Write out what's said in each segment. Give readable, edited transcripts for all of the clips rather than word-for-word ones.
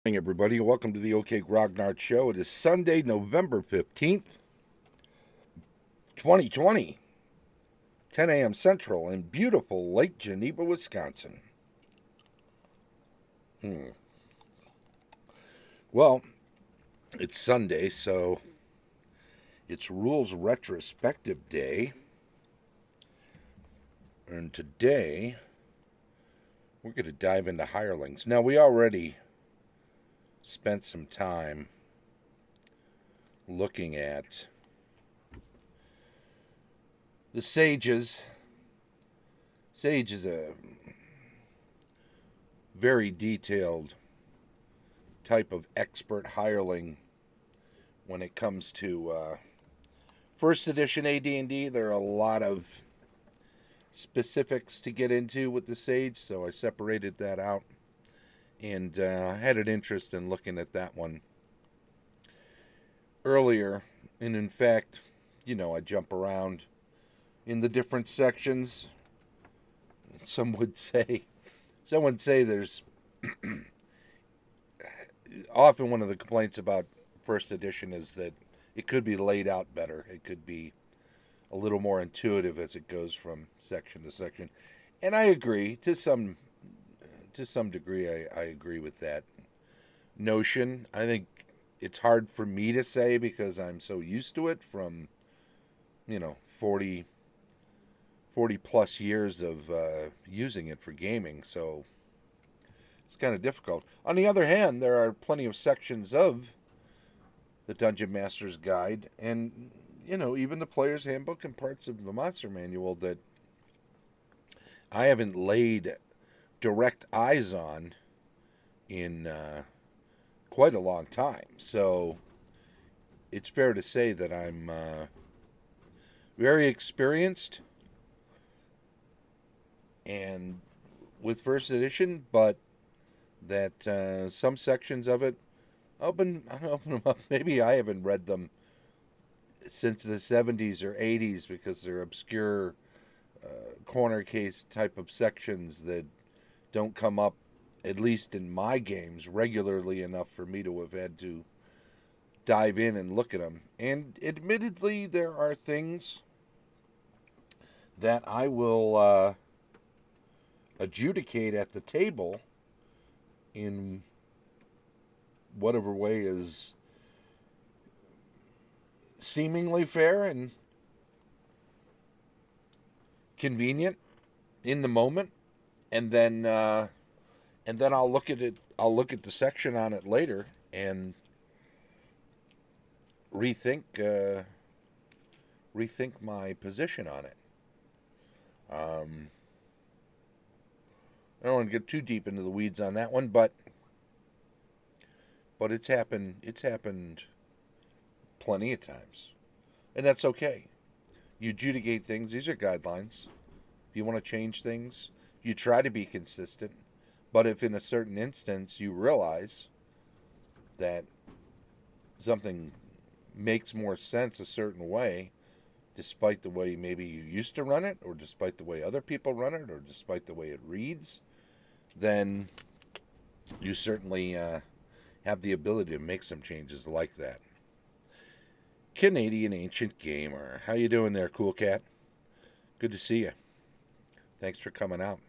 Morning, everybody. Welcome to the OK Grognard Show. It is Sunday, November 15th, 2020, 10 a.m. Central in beautiful Lake Geneva, Wisconsin. Well, it's Sunday, so it's Rules Retrospective Day. And today, we're going to dive into Hirelings. Now, we already spent some time looking at the Sages. Sage is a very detailed type of expert hireling when it comes to first edition AD&D. There are a lot of specifics to get into with the Sage, so I separated that out and had an interest in looking at that one earlier. And in fact, I jump around in the different sections. Someone would say there's often one of the complaints about first edition is that it could be laid out better. It could be a little more intuitive as it goes from section to section. And I agree to some degree. I agree with that notion. I think it's hard for me to say because I'm so used to it from 40 plus years of using it for gaming, so it's kind of difficult. On the other hand, there are plenty of sections of the Dungeon Master's Guide and even the Player's Handbook and parts of the Monster Manual that I haven't laid direct eyes on in quite a long time. So it's fair to say that I'm very experienced and with first edition, but that some sections of it, open them up. Maybe I haven't read them since the 70s or 80s because they're obscure corner case type of sections that don't come up, at least in my games, regularly enough for me to have had to dive in and look at them. And admittedly, there are things that I will adjudicate at the table in whatever way is seemingly fair and convenient in the moment, and then I'll look at it. I'll look at the section on it later and rethink my position on it. I don't want to get too deep into the weeds on that one, but it's happened. It's happened plenty of times, and that's okay. You adjudicate things. These are guidelines. If you want to change things, you try to be consistent. But if in a certain instance you realize that something makes more sense a certain way, despite the way maybe you used to run it, or despite the way other people run it, or despite the way it reads, then you certainly have the ability to make some changes like that. Canadian Ancient Gamer, how you doing there, cool cat? Good to see you. Thanks for coming out.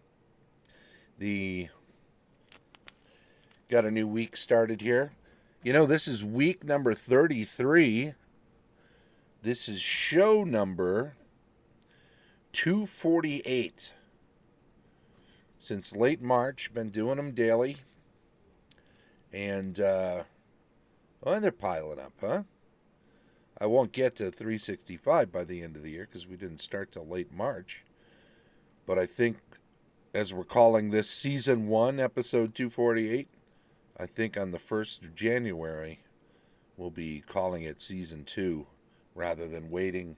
Got a new week started here. This is week number 33. This is show number 248. Since late March, been doing them daily. And, they're piling up, huh? I won't get to 365 by the end of the year because we didn't start till late March. But I think, as we're calling this Season 1, Episode 248, I think on the 1st of January, we'll be calling it Season 2 rather than waiting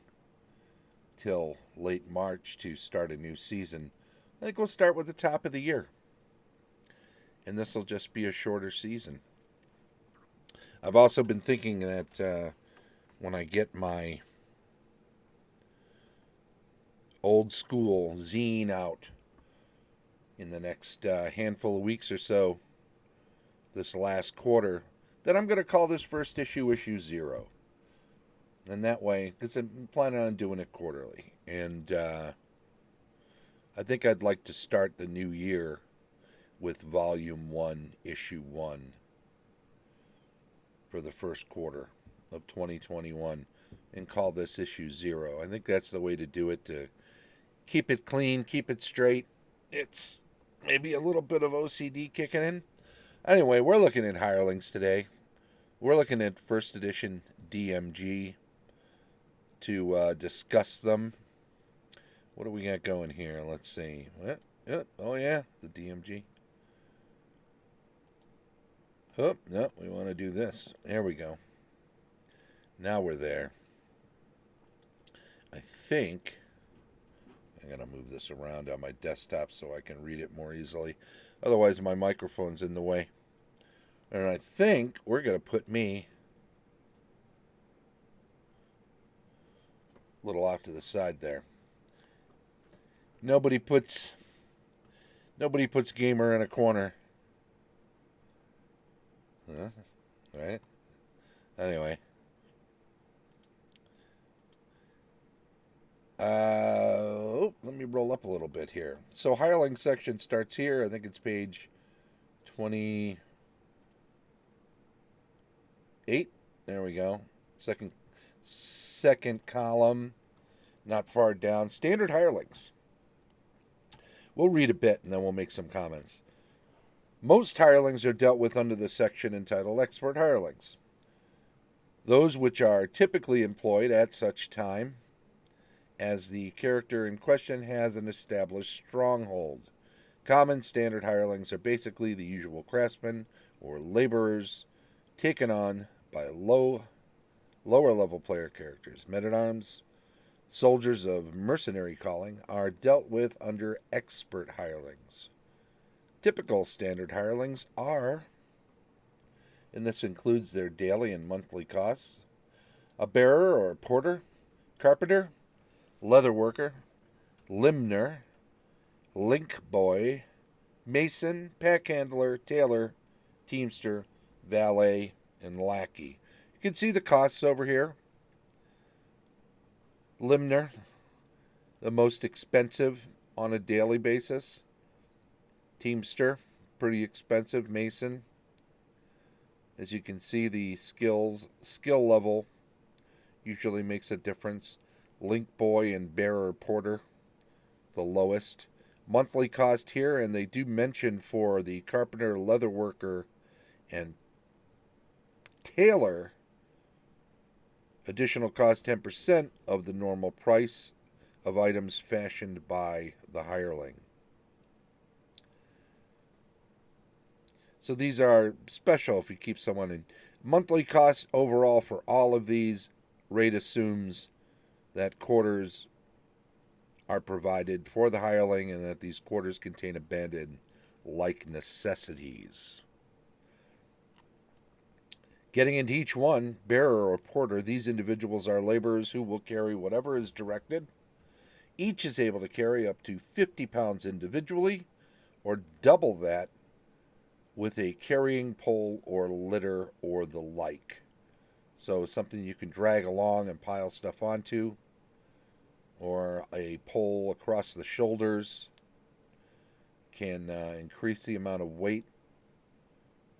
till late March to start a new season. I think we'll start with the top of the year. And this will just be a shorter season. I've also been thinking that when I get my old school zine out in the next handful of weeks or so, this last quarter that I'm going to call this first issue 0. And that way, because I'm planning on doing it quarterly. And I think I'd like to start the new year with Volume 1, Issue 1 for the first quarter of 2021 and call this issue 0. I think that's the way to do it, to keep it clean, keep it straight. It's maybe a little bit of OCD kicking in. Anyway, we're looking at Hirelings today. We're looking at first edition DMG to discuss them. What do we got going here? Let's see. Oh, yeah, the DMG. Oh, no, we want to do this. There we go. Now we're there. I think I'm going to move this around on my desktop so I can read it more easily. Otherwise, my microphone's in the way. And I think we're going to put me a little off to the side there. Nobody puts gamer in a corner. Huh? Right? Anyway. Let me roll up a little bit here. So Hireling section starts here. I think it's page 28. There we go. Second column, not far down. Standard Hirelings. We'll read a bit and then we'll make some comments. Most hirelings are dealt with under the section entitled Expert Hirelings. Those which are typically employed at such time as the character in question has an established stronghold. Common standard hirelings are basically the usual craftsmen or laborers taken on by lower level player characters. Men-at-arms, soldiers of mercenary calling, are dealt with under expert hirelings. Typical standard hirelings are, and this includes their daily and monthly costs, a bearer or porter, carpenter, leather worker, limner, link boy, mason, pack handler, tailor, teamster, valet, and lackey. You can see the costs over here. Limner, the most expensive on a daily basis. Teamster, pretty expensive. Mason, as you can see, the skill level usually makes a difference. Link boy and bearer porter, the lowest. Monthly cost here, and they do mention for the carpenter, leather worker, and tailor, additional cost 10% of the normal price of items fashioned by the hireling. So these are special if you keep someone in. Monthly costs overall for all of these, rate assumes that quarters are provided for the hireling and that these quarters contain abandoned-like necessities. Getting into each one, bearer or porter, these individuals are laborers who will carry whatever is directed. Each is able to carry up to 50 pounds individually, or double that with a carrying pole or litter or the like. So something you can drag along and pile stuff onto, or a pole across the shoulders can increase the amount of weight.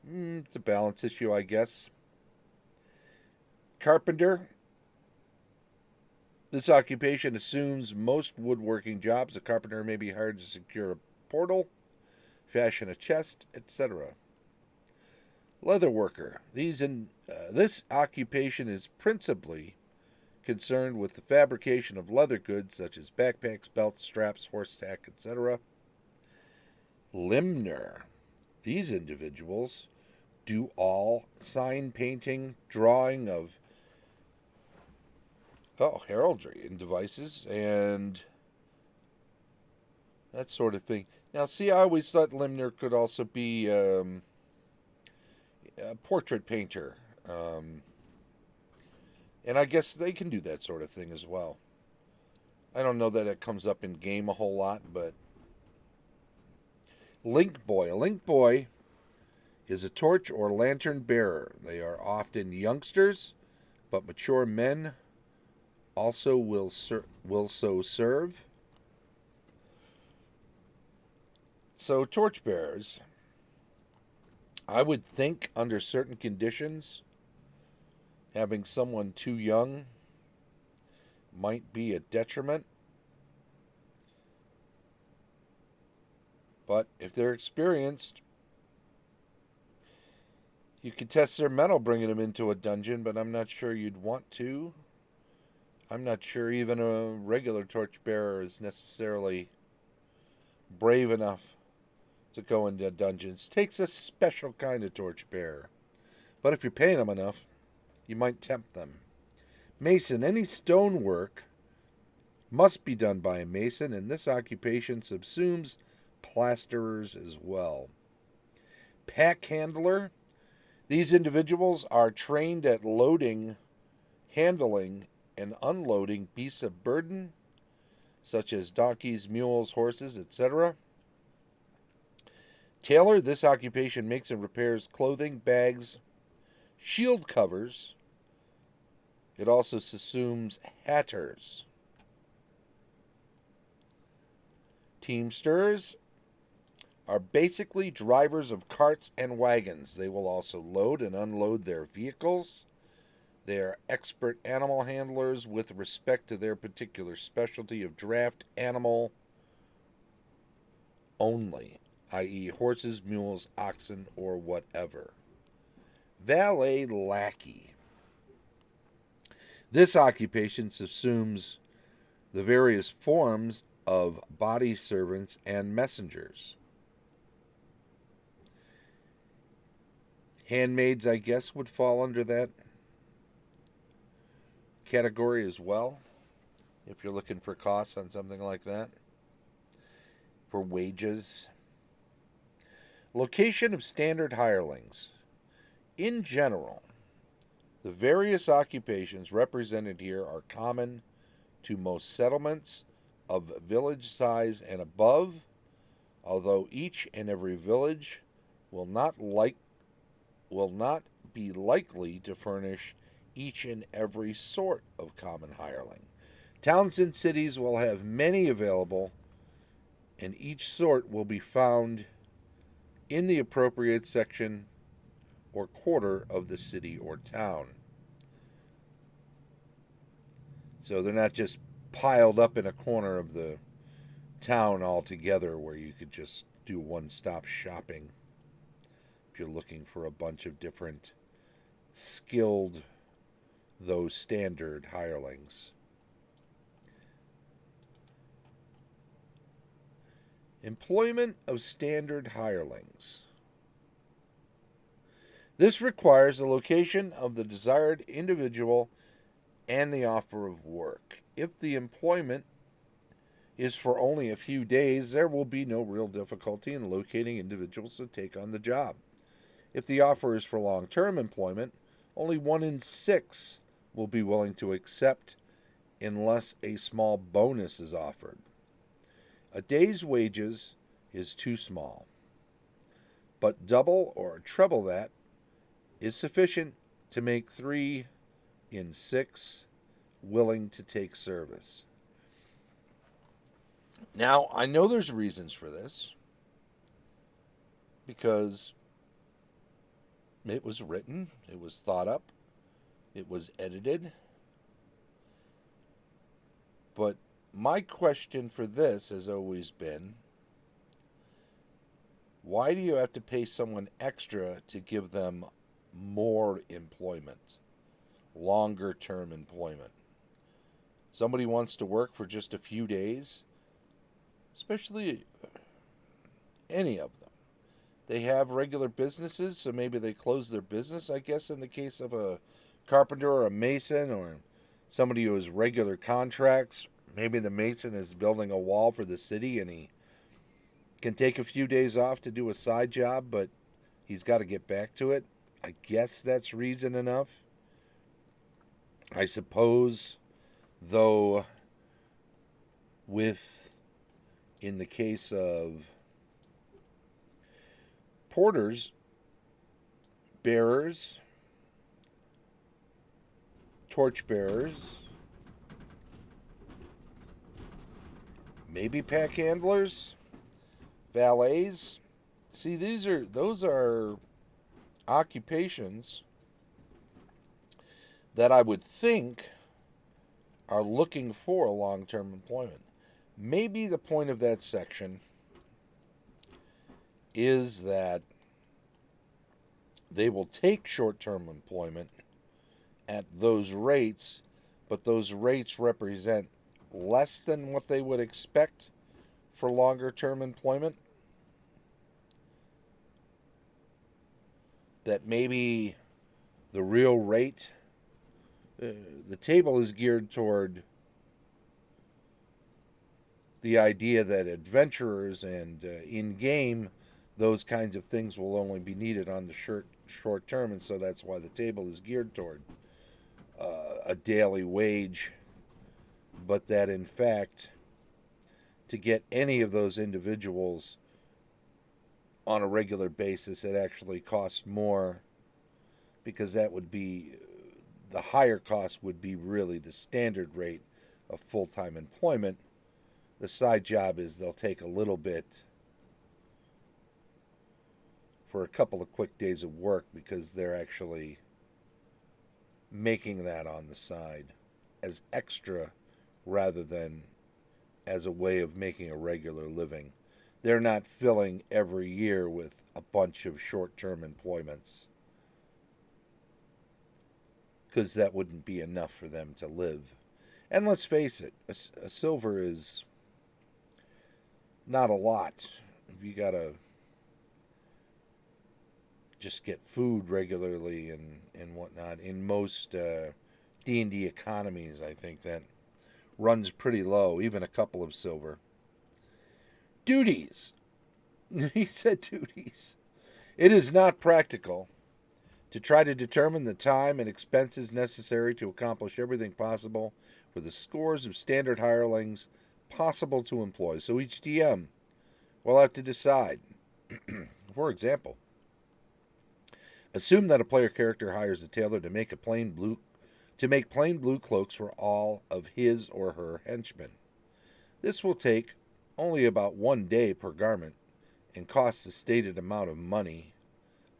It's a balance issue, I guess. Carpenter. This occupation assumes most woodworking jobs. A carpenter may be hired to secure a portal, fashion a chest, etc. Leather worker. This occupation is principally concerned with the fabrication of leather goods such as backpacks, belts, straps, horse tack, etc. Limner. These individuals do all sign painting, drawing of heraldry and devices and that sort of thing. Now, see, I always thought limner could also be a portrait painter. And I guess they can do that sort of thing as well. I don't know that it comes up in game a whole lot, but Link boy. A link boy is a torch or lantern bearer. They are often youngsters, but mature men also will so serve. So torch bearers, I would think under certain conditions, having someone too young might be a detriment. But if they're experienced, you could test their mettle bringing them into a dungeon, but I'm not sure you'd want to. I'm not sure even a regular torchbearer is necessarily brave enough to go into dungeons. Takes a special kind of torchbearer. But if you're paying them enough, you might tempt them. Mason, any stonework must be done by a mason, and this occupation subsumes plasterers as well. Pack handler. These individuals are trained at loading, handling, and unloading beasts of burden, such as donkeys, mules, horses, etc. Tailor. This occupation makes and repairs clothing, bags, shield covers. It also subsumes hatters. Teamsters are basically drivers of carts and wagons. They will also load and unload their vehicles. They are expert animal handlers with respect to their particular specialty of draft animal only, i.e. horses, mules, oxen, or whatever. Valet lackey. This occupation subsumes the various forms of body servants and messengers. Handmaids, I guess, would fall under that category as well, if you're looking for costs on something like that. For wages. Location of standard hirelings. In general, the various occupations represented here are common to most settlements of village size and above, although each and every village will not be likely to furnish each and every sort of common hireling. Towns and cities will have many available, and each sort will be found in the appropriate section or quarter of the city or town. So they're not just piled up in a corner of the town altogether where you could just do one-stop shopping if you're looking for a bunch of different skilled, though standard, hirelings. Employment of standard hirelings. This requires the location of the desired individual and the offer of work. If the employment is for only a few days, there will be no real difficulty in locating individuals to take on the job. If the offer is for long-term employment, only 1 in 6 will be willing to accept unless a small bonus is offered. A day's wages is too small, but double or treble that is sufficient to make 3 in 6 willing to take service. Now, I know there's reasons for this, because it was written, it was thought up, it was edited. But my question for this has always been, why do you have to pay someone extra to give them more employment, longer term employment? Somebody wants to work for just a few days, especially any of them. They have regular businesses, so maybe they close their business, I guess, in the case of a carpenter or a mason or somebody who has regular contracts. Maybe the mason is building a wall for the city and he can take a few days off to do a side job, but he's got to get back to it. I guess that's reason enough. I suppose, though, in the case of porters, bearers, torch bearers, maybe pack handlers, valets. See, those are occupations that I would think are looking for long-term employment. Maybe the point of that section is that they will take short-term employment at those rates, but those rates represent less than what they would expect for longer-term employment. That maybe the real rate, the table is geared toward the idea that adventurers and in-game, those kinds of things will only be needed on the short term, and so that's why the table is geared toward a daily wage, but that in fact, to get any of those individuals on a regular basis, it actually costs more, because that would be, the higher cost would be really the standard rate of full-time employment. The side job is they'll take a little bit for a couple of quick days of work because they're actually making that on the side as extra rather than as a way of making a regular living. They're not filling every year with a bunch of short-term employments, because that wouldn't be enough for them to live. And let's face it, a silver is not a lot. You gotta just get food regularly and whatnot. In most D&D economies, I think that runs pretty low, even a couple of silver. Duties. He said duties. It is not practical to try to determine the time and expenses necessary to accomplish everything possible for the scores of standard hirelings possible to employ. So each DM will have to decide. For example, assume that a player character hires a tailor to make plain blue cloaks for all of his or her henchmen. This will take only about 1 day per garment and costs the stated amount of money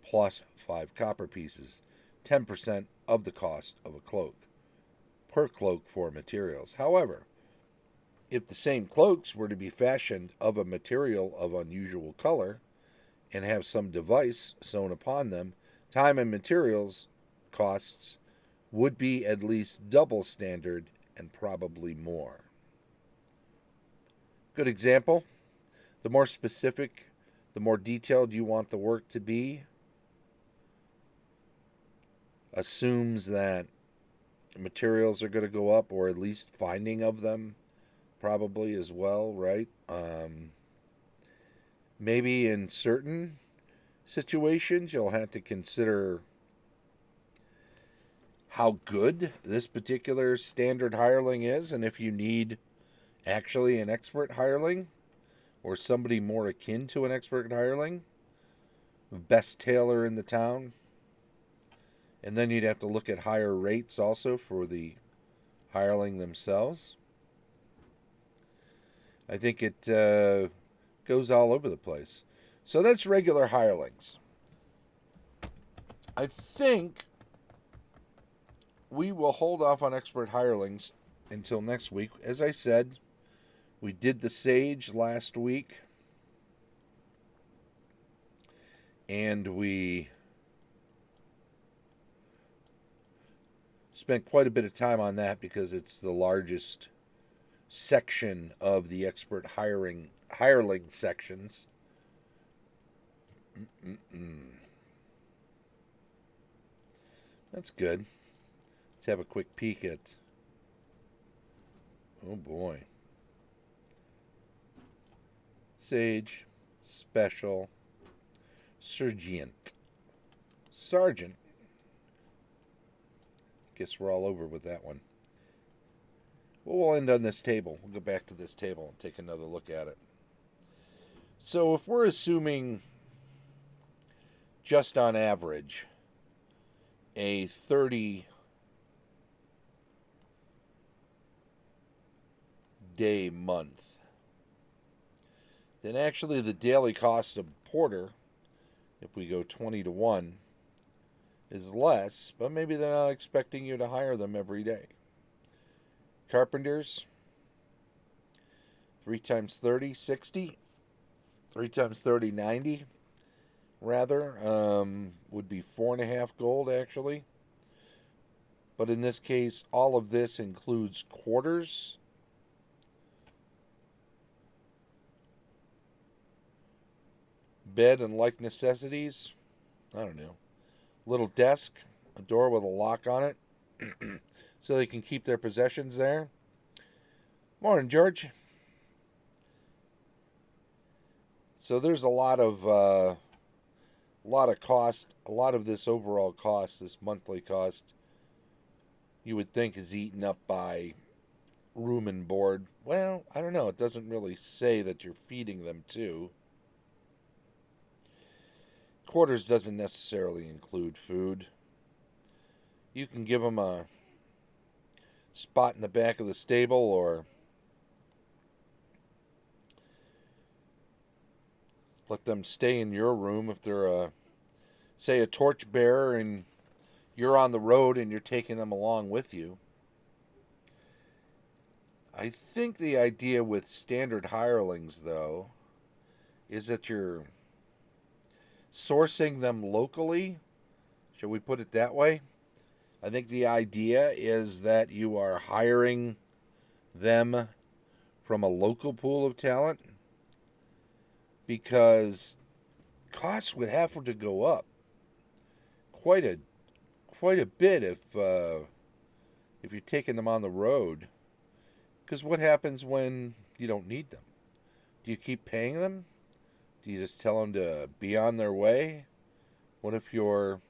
plus 5 copper pieces, 10% of the cost of a cloak, per cloak for materials. However, if the same cloaks were to be fashioned of a material of unusual color and have some device sewn upon them, time and materials costs would be at least double standard and probably more. Good example. The more specific, the more detailed you want the work to be, assumes that materials are going to go up, or at least finding of them probably as well, right? Maybe in certain situations you'll have to consider how good this particular standard hireling is, and if you need actually an expert hireling or somebody more akin to an expert hireling, best tailor in the town. And then you'd have to look at higher rates also for the hireling themselves. I think it goes all over the place. So that's regular hirelings. I think we will hold off on expert hirelings until next week. As I said, we did the Sage last week, and we spent quite a bit of time on that because it's the largest section of the expert hireling sections. That's good. Let's have a quick peek at... Oh boy. Sage, Special, Sergeant. Guess we're all over with that one. Well, we'll end on this table. We'll go back to this table and take another look at it. So if we're assuming just on average a 30-day month, then actually the daily cost of porter, if we go 20 to 1, is less, but maybe they're not expecting you to hire them every day. Carpenters, 3 times 30, 60. 3 times 30, 90, rather. Would be 4.5 gold, actually. But in this case, all of this includes quarters. Bed and like necessities. I don't know. Little desk, a door with a lock on it, so they can keep their possessions there. Morning, George. So there's a lot of cost. A lot of this overall cost, this monthly cost, you would think is eaten up by room and board. Well, I don't know. It doesn't really say that you're feeding them too. Quarters doesn't necessarily include food. You can give them a spot in the back of the stable, or let them stay in your room if they're say a torchbearer and you're on the road and you're taking them along with you. I think the idea with standard hirelings, though, is that you're sourcing them locally. Shall we put it that way? I think the idea is that you are hiring them from a local pool of talent, because costs would have to go up quite a bit if you're taking them on the road. Because what happens when you don't need them? Do you keep paying them? Do you just tell them to be on their way? What if you're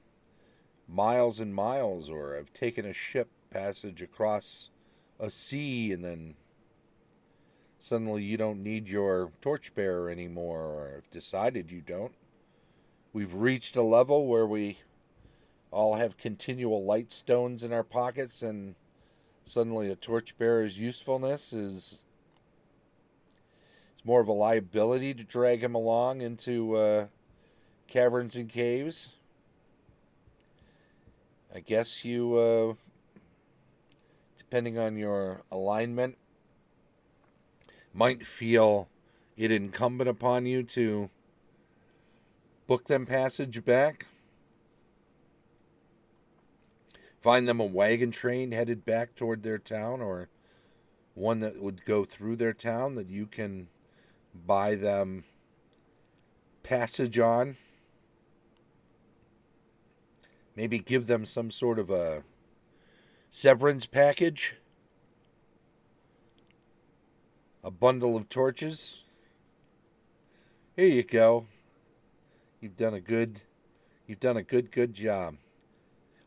miles and miles, or have taken a ship passage across a sea, and then suddenly you don't need your torchbearer anymore, or have decided you don't? We've reached a level where we all have continual light stones in our pockets, and suddenly a torchbearer's usefulness is more of a liability to drag him along into caverns and caves. I guess you, depending on your alignment, might feel it incumbent upon you to book them passage back. Find them a wagon train headed back toward their town, or one that would go through their town that you can buy them passage on. Maybe give them some sort of a severance package. A bundle of torches. Here you go. You've done a good job.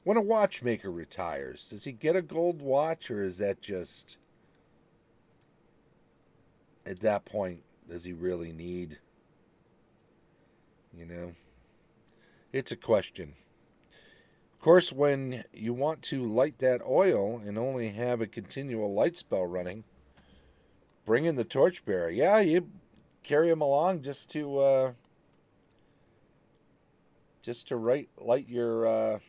When a watchmaker retires, does he get a gold watch, or is that just, at that point, does he really need? It's a question. Of course, when you want to light that oil and only have a continual light spell running, bring in the torchbearer. Yeah, you carry him along just to light your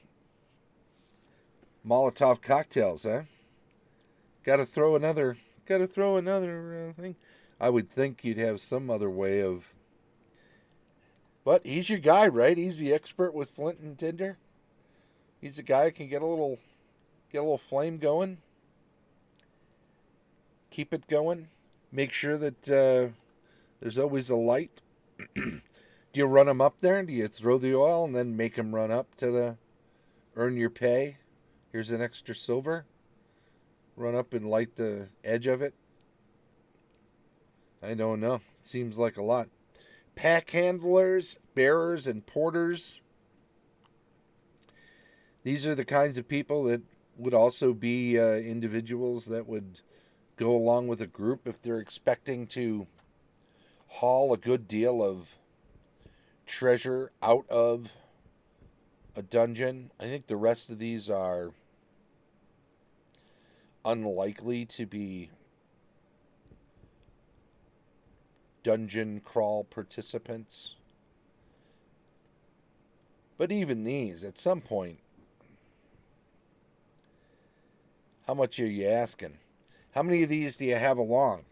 Molotov cocktails, huh? Got to throw another thing. I would think you'd have some other way of. But he's your guy, right? He's the expert with flint and tinder. He's the guy that can get a little flame going. Keep it going. Make sure that there's always a light. Do you run him up there? Do you throw the oil and then make him run up to earn your pay? Here's an extra silver. Run up and light the edge of it. I don't know. Seems like a lot. Pack handlers, bearers, and porters. These are the kinds of people that would also be individuals that would go along with a group if they're expecting to haul a good deal of treasure out of a dungeon. I think the rest of these are unlikely to be dungeon crawl participants. But even these, at some point, how much are you asking? How many of these do you have along?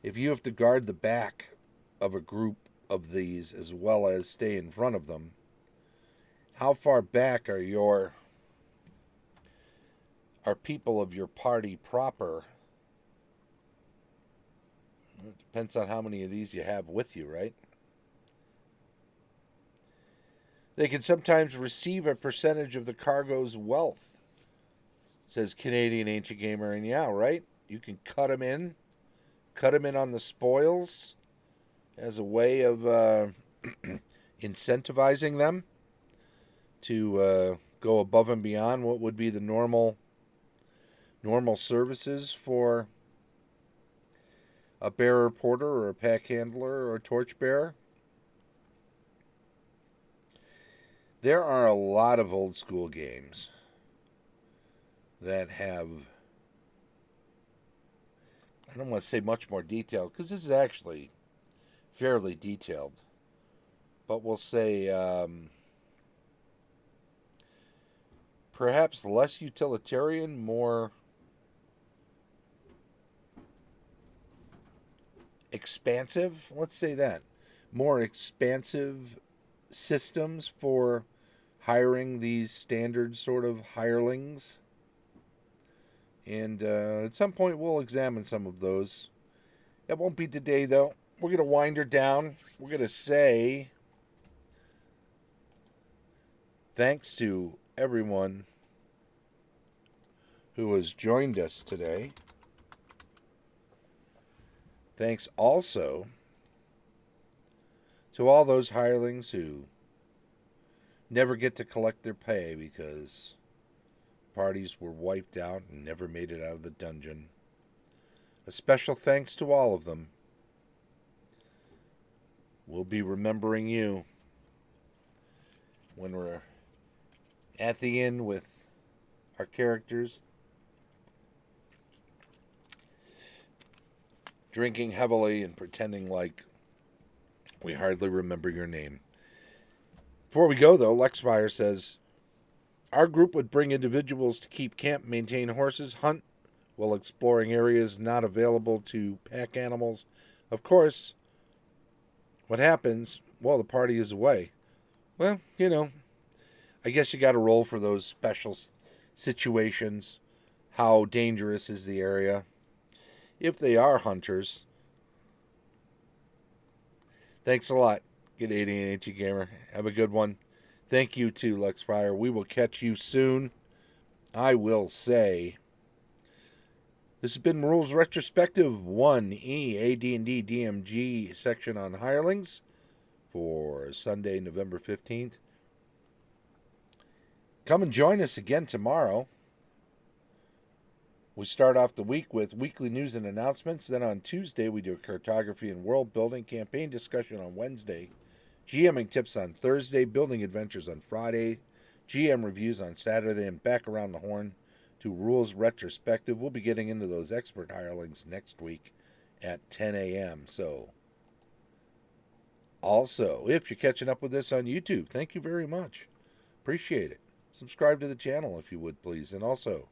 If you have to guard the back of a group of these as well as stay in front of them, how far back are people of your party proper? It depends on how many of these you have with you, right? They can sometimes receive a percentage of the cargo's wealth, says Canadian Ancient Gamer. And yeah, right? You can cut them in on the spoils as a way of incentivizing them to go above and beyond what would be the normal services for a bearer porter or a pack handler or a torch bearer. There are a lot of old school games that have, I don't want to say much more detail because this is actually fairly detailed, but we'll say perhaps less utilitarian, more expansive, let's say that, more expansive systems for hiring these standard sort of hirelings. And at some point we'll examine some of those. It won't be today, though. We're going to wind her down. We're going to say thanks to everyone who has joined us today. Thanks also to all those hirelings who never get to collect their pay because parties were wiped out and never made it out of the dungeon. A special thanks to all of them. We'll be remembering you when we're at the end with our characters, drinking heavily and pretending like we hardly remember your name. Before we go, though, Lexfire says, our group would bring individuals to keep camp, maintain horses, hunt, while exploring areas not available to pack animals. Of course, what happens? Well, the party is away. Well, I guess you got to roll for those special situations. How dangerous is the area? If they are hunters. Thanks a lot. Good AD&D Gamer. Have a good one. Thank you too, Lexfire. We will catch you soon. I will say, this has been Rules Retrospective 1E AD&D DMG section on hirelings for Sunday, November 15th. Come and join us again tomorrow. We start off the week with weekly news and announcements. Then on Tuesday, we do a cartography and world building campaign discussion on Wednesday. GMing tips on Thursday, building adventures on Friday, GM reviews on Saturday, and back around the horn to Rules Retrospective. We'll be getting into those expert hirelings next week at 10 a.m. So, also, if you're catching up with this on YouTube, thank you very much. Appreciate it. Subscribe to the channel if you would, please. And also,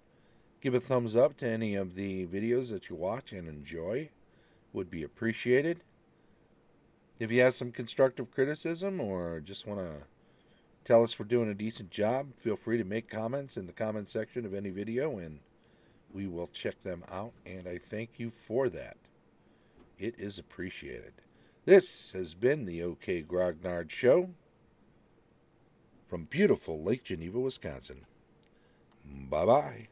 give a thumbs up to any of the videos that you watch and enjoy. Would be appreciated. If you have some constructive criticism or just want to tell us we're doing a decent job, feel free to make comments in the comment section of any video, and we will check them out, and I thank you for that. It is appreciated. This has been the OK Grognard Show from beautiful Lake Geneva, Wisconsin. Bye-bye.